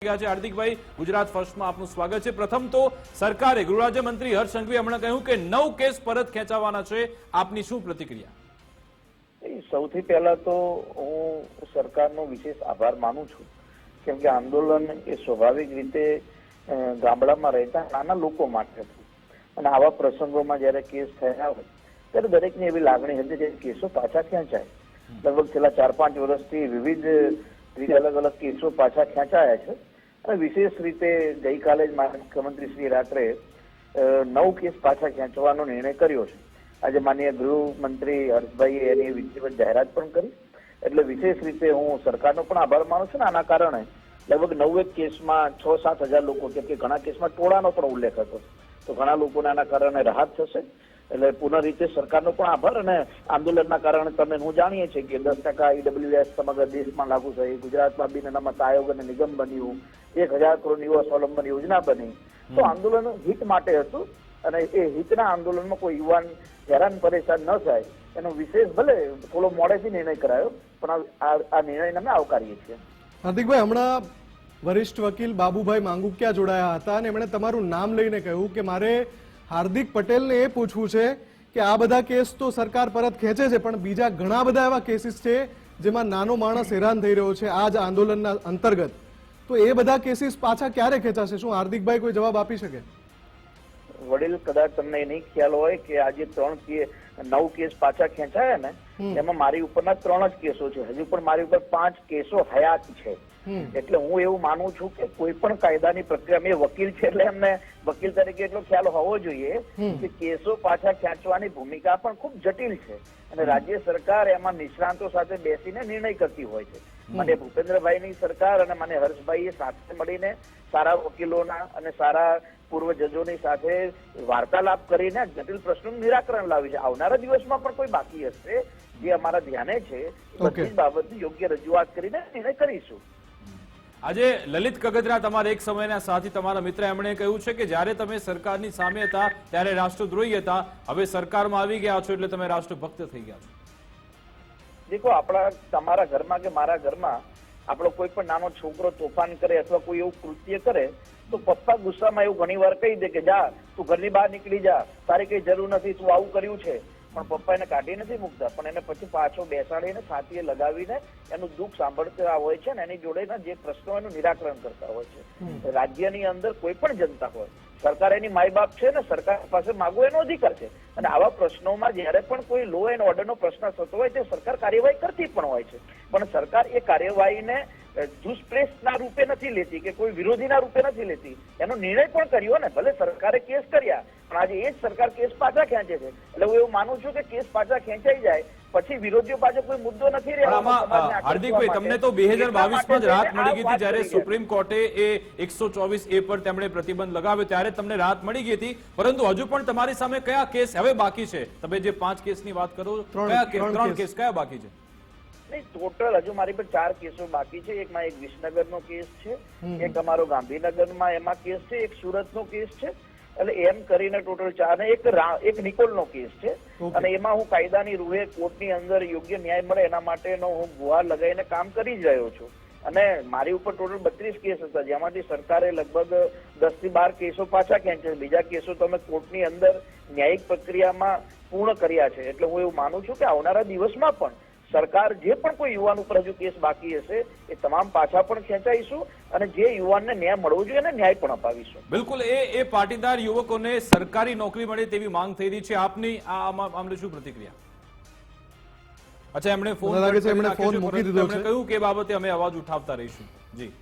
હાર્દિકભાઈ, ગુજરાત ફર્સ્ટમાં આપનું સ્વાગત છે। પ્રથમ તો સરકારે ગૃહ રાજ્યમંત્રી હર્ષ સંઘવીએ હમણાં કહ્યું કે 9 કેસ પરત ખેંચાવાના છે। આપની શું પ્રતિક્રિયા? સૌથી પહેલા તો હું સરકારનો વિશેષ આભાર માનું છું, કેમ કે આંદોલન એ સ્વાભાવિક રીતે ગામડામાં રહેતા નાના લોકો માટે હતું અને આવા પ્રસંગોમાં જ્યારે કેસ થયા હોય ત્યારે દરેકની એવી લાગણી હતી કે કેસો પાછા ખેંચાય। લગભગ છેલ્લા 4-5 વર્ષથી વિવિધ અલગ અલગ કેસો પાછા ખેંચાયા છે અને વિશેષ રીતે ગઈકાલે જ મુખ્યમંત્રી શ્રી રાત્રે 9 કેસ પાછા ખેંચવાનો નિર્ણય કર્યો છે। આજે માનનીય ગૃહમંત્રી હર્ષભાઈએ એની વિધિવત જાહેરાત પણ કરી, એટલે વિશેષ રીતે હું સરકારનો પણ આભાર માનું છું ને આના કારણે લગભગ 9 કેસમાં 6-7 હજાર લોકો, કેમ કે ઘણા કેસમાં ટોળાનો પણ ઉલ્લેખ હતો, તો ઘણા લોકોને આના કારણે રાહત થશે। એટલે પુનઃ રીતે સરકારનો પણ આભાર। અને આંદોલનના કારણે તમે હું જાણીએ છીએ કે 10% EWS સમગ્ર દેશમાં લાગુ થઈ, ગુજરાતમાં બિન અનામત આયોગ અને નિગમ બન્યું, 1000 કરોડ યુવા સ્વાવલંબન યોજના બની, તો આંદોલન હિત માટે હતું અને એ હિતના આંદોલનમાં કોઈ યુવાન હેરાન પરેશાન ન થાય એનો વિશેષ ભલે થોડો મોડેથી નિર્ણય કરાયો, પણ આ નિર્ણયને અમે આવકારીએ છીએ। હાર્દિકભાઈ, હમણાં વરિષ્ઠ વકીલ બાબુભાઈ માંગુકિયા જોડાયા હતા અને એમણે તમારું નામ લઈને કહ્યું કે મારે હાર્દિક પટેલને એ પૂછવું છે કે આ બધા કેસ તો સરકાર પરત ખેંચે છે, પણ બીજા ઘણા બધા એવા કેસીસ છે જેમાં નાનો માણસ હેરાન થઈ રહ્યો છે આ જ આંદોલનના અંતર્ગત, તો એ બધા કેસીસ પાછા ક્યારે ખેંચાશે? શું હાર્દિકભાઈ કોઈ જવાબ આપી શકે? વડીલ, કદાચ તમને નહીં ખ્યાલ હોય કે આજે 9 કેસ પાછા ખેંચાયા ને, એમાં મારી ઉપરના 3 જ કેસો છે, હજુ પણ મારી ઉપર 5 કેસો હયાત છે। એટલે હું એવું માનું છું કે કોઈ પણ કાયદાની પ્રક્રિયા, મેં વકીલ છે એટલે એમને વકીલ તરીકે એટલો ખ્યાલ હોવો જોઈએ કે કેસો પાછા ખેંચવાની ભૂમિકા પણ ખૂબ જટિલ છે અને રાજ્ય સરકાર એમાં નિષ્ણાંતો સાથે બેસીને નિર્ણય કરતી હોય છે। મને ભૂપેન્દ્રભાઈની સરકાર અને મને હર્ષભાઈએ સાથે મળીને સારા વકીલોના અને સારા પૂર્વ જજોની સાથે વાર્તાલાપ કરીને જટિલ પ્રશ્નોનું નિરાકરણ લાવી છે। આવનારા દિવસમાં પણ કોઈ બાકી હશે જે અમારા ધ્યાને છે, બધી જ બાબતની યોગ્ય રજૂઆત કરીને નિર્ણય કરીશું। આજે લલિત કગથરા, તમારા એક સમયના સાથી, તમારા મિત્ર, એમણે કહ્યું છે કે જ્યારે તમે સરકારની સામે હતા ત્યારે રાષ્ટ્રદ્રોહી હતા, હવે સરકારમાં આવી ગયા છો એટલે તમે રાષ્ટ્રભક્ત થઈ ગયા છો। દેખો, તમારા ઘરમાં કે મારા ઘરમાં આપણો કોઈ પણ નાનો છોકરો તોફાન કરે અથવા કોઈ એવું કૃત્ય કરે તો પપ્પા ગુસ્સામાં એવું ઘણી વાર કહી દે કે જા તું ઘરની બહાર નીકળી જા, તારી કઈ જરૂર નથી, તું આવું કર્યું છે, પણ પપ્પા એને કાઢી નથી મૂકતા, પણ એને પછી પાછો બેસાડીને છાતીએ લગાવીને એનું દુઃખ સાંભળતા હોય છે ને એની જોડે જે પ્રશ્નો એનું નિરાકરણ કરતા હોય છે। રાજ્યની અંદર કોઈ પણ જનતા હોય, સરકાર એની માય બાપ છે ને, સરકાર પાસે માગવો એનો અધિકાર છે અને આવા પ્રશ્નોમાં જયારે પણ કોઈ લો એન્ડ ઓર્ડરનો પ્રશ્ન થતો હોય તે સરકાર કાર્યવાહી કરતી પણ હોય છે, પણ સરકાર એ કાર્યવાહીને દુષ્પ્રેસના રૂપે નથી લેતી કે કોઈ વિરોધીના રૂપે નથી લેતી, એનો નિર્ણય પણ કર્યો ને, ભલે સરકારે કેસ કર્યા પણ આજે એ જ સરકાર કેસ પાછા ખેંચે છે। એટલે હું એવું માનું છું કે કેસ પાછા ખેંચાઈ જાય પછી વિરોધીઓ પાસે કોઈ મુદ્દો નથી રહ્યો। હાર્દિકભાઈ, તમને તો 2022માં જ રાહત મળી ગઈ હતી જ્યારે સુપ્રીમ કોર્ટે એ 124A પર તેમણે પ્રતિબંધ લગાવ્યો ત્યારે તમને રાહત મળી ગઈ હતી, પરંતુ હજુ પણ તમારી સામે કયા કેસ હવે બાકી છે? તમે જે 5 કેસની વાત કરો, 3 કેસ કયા બાકી છે? નહીં, ટોટલ હજુ મારી પર 4 કેસો બાકી છે। એકમાં એક વિસનગરનો કેસ છે, એક અમારો ગાંધીનગરમાં એમાં કેસ છે, એક સુરતનો કેસ છે, એટલે એમ કરીને ટોટલ 4 ને એક નિકોલનો કેસ છે અને એમાં હું કાયદાની રૂહે કોર્ટની અંદર યોગ્ય ન્યાય મળે એના માટેનો હું ગુહાર લગાવીને કામ કરી જ રહ્યો છું અને મારી ઉપર ટોટલ 32 કેસ હતા, જેમાંથી સરકારે લગભગ 10 થી 12 કેસો પાછા ખેંચે, બીજા કેસો તમે કોર્ટની અંદર ન્યાયિક પ્રક્રિયામાં પૂર્ણ કર્યા છે। એટલે હું એવું માનું છું કે આવનારા દિવસમાં પણ સરકાર જે પણ કોઈ યુવાન ઉપર હજુ કેસ બાકી હશે એ તમામ પાછા પણ ખેંચાઈશું અને જે યુવાનને ન્યાય મળવો જોઈએ એને ન્યાય પણ અપાવીશું। બિલકુલ, એ પાટીદાર યુવકોને સરકારી નોકરી મળે તેવી માંગ થઈ રહી છે, આપની આ મામલે શું પ્રતિક્રિયા? અચ્છા, એમણે ફોન મૂકી દીધો છે, કહ્યું કે બાબતે અમે અવાજ ઉઠાવતા રહીશું। જી।